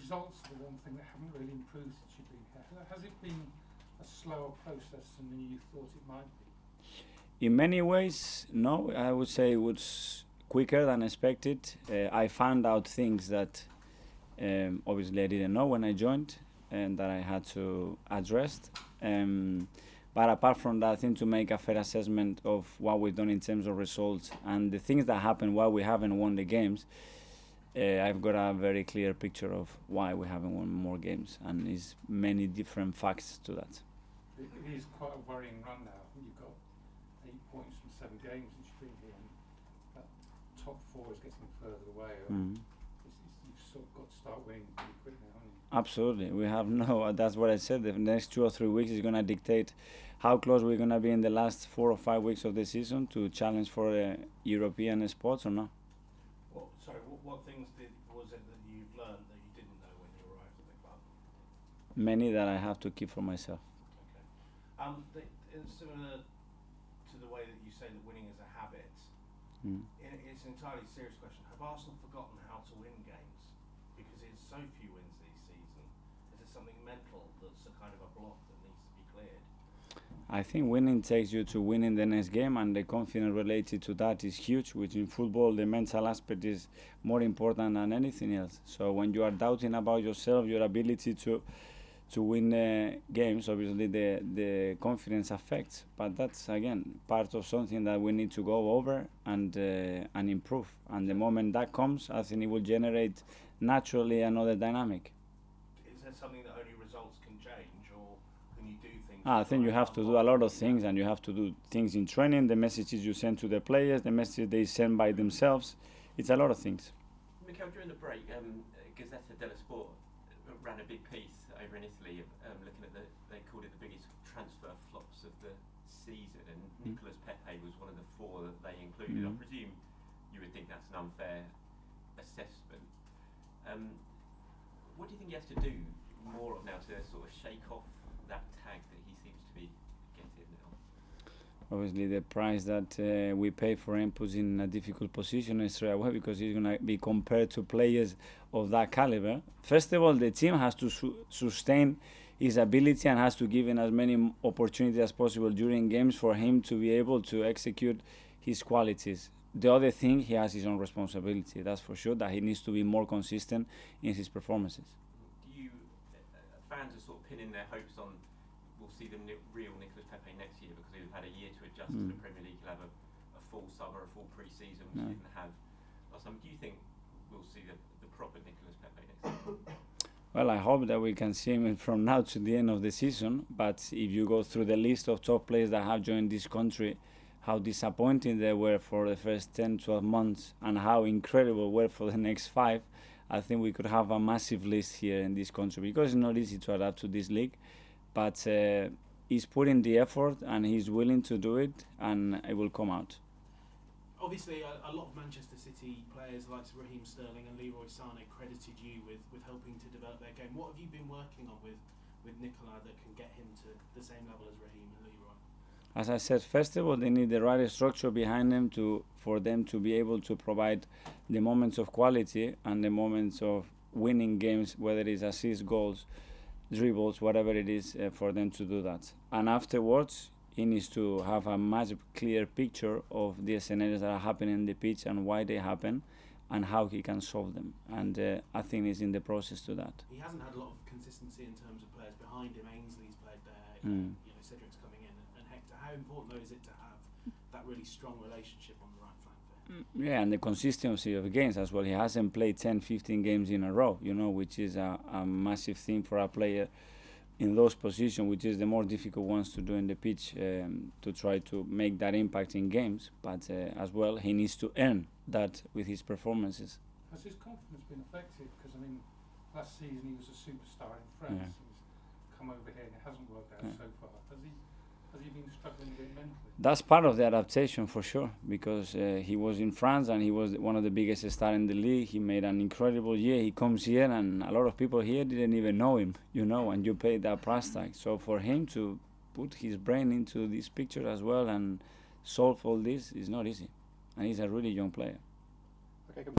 results are the one thing that haven't really improved since you've been here. Has it been a slower process than you thought it might be? In many ways, no. I would say it was quicker than expected. I found out things that obviously I didn't know when I joined and that I had to address. But apart from that, I think to make a fair assessment of what we've done in terms of results and the things that happened while we haven't won the games, I've got a very clear picture of why we haven't won more games, and there's many different facts to that. It is quite a worrying run now. You've got 8 points from 7 games since you've been here, and that top 4 is getting further away. You've sort of got to start winning pretty quick now, haven't you? Absolutely. We have that's what I said. The next 2 or 3 weeks is going to dictate how close we're going to be in the last 4 or 5 weeks of the season to challenge for European spots or not. What things was it that you've learned that you didn't know when you arrived at the club? Many that I have to keep for myself. Okay. It's similar to the way that you say that winning is a habit. It's an entirely serious question. Have Arsenal forgotten how to win games? Because it's so few wins this season. Is it something mental that's a kind of a block that needs to be cleared? I think winning takes you to winning the next game, and the confidence related to that is huge, which in football the mental aspect is more important than anything else. So when you are doubting about yourself, your ability to win games, obviously the confidence affects. But that's, again, part of something that we need to go over and improve. And the moment that comes, I think it will generate naturally another dynamic. Is there something that only results can change, or can you do things? I think you have to do a lot of things, and you have to do things in training, the messages you send to the players, the messages they send by themselves. It's a lot of things. Mikel, during the break, Gazzetta dello Sport ran a big piece over in Italy, looking at they called it the biggest transfer flops of the season, and Nico Pepe was one of the 4 that they included. I presume you would think that's an unfair assessment. What do you think he has to do more of now to sort of shake off that tag that he seems to be getting now? Obviously, the price that we pay for him puts in a difficult position straight away, because he's going to be compared to players of that caliber. First of all, the team has to sustain his ability and has to give him as many opportunities as possible during games for him to be able to execute his qualities. The other thing, he has his own responsibility, that's for sure, that he needs to be more consistent in his performances. Do you, fans are sort of pinning their hopes on, we'll see the real Nico Pepe next year, because he'll have had a year to adjust to the Premier League. He'll have a full summer, a full pre-season, which he didn't have last time. Do you think we'll see the proper Nico Pepe next year? Well, I hope that we can see him from now to the end of the season, but if you go through the list of top players that have joined this country, how disappointing they were for the first 10, 12 months, and how incredible were for the next 5, I think we could have a massive list here in this country, because it's not easy to adapt to this league, but he's putting the effort and he's willing to do it, and it will come out. Obviously, a lot of Manchester City players like Raheem Sterling and Leroy Sané credited you with helping to develop their game. What have you been working on with Nicola that can get him to the same level as Raheem and Leroy? As I said, first of all, they need the right structure behind them for them to be able to provide the moments of quality and the moments of winning games, whether it's assists, goals, dribbles, whatever it is, for them to do that. And afterwards, he needs to have a much clearer picture of the scenarios that are happening in the pitch and why they happen and how he can solve them. And I think he's in the process to that. He hasn't had a lot of consistency in terms of players behind him. Ainsley's played there, Cedric's coming in, and Hector. How important though is it to have that really strong relationship on the right flank there? Yeah, and the consistency of games as well. He hasn't played 10, 15 games in a row, which is a massive thing for a player in those positions, which is the more difficult ones to do in the pitch, to try to make that impact in games. But as well, he needs to earn that with his performances. Has his confidence been affected? Because, last season he was a superstar in France. He's come over here and it hasn't worked out so far. Has he been struggling a bit mentally? That's part of the adaptation for sure, because he was in France and he was one of the biggest stars in the league. He made an incredible year. He comes here and a lot of people here didn't even know him, and you pay that price tag. So for him to put his brain into this picture as well and solve all this is not easy. And he's a really young player.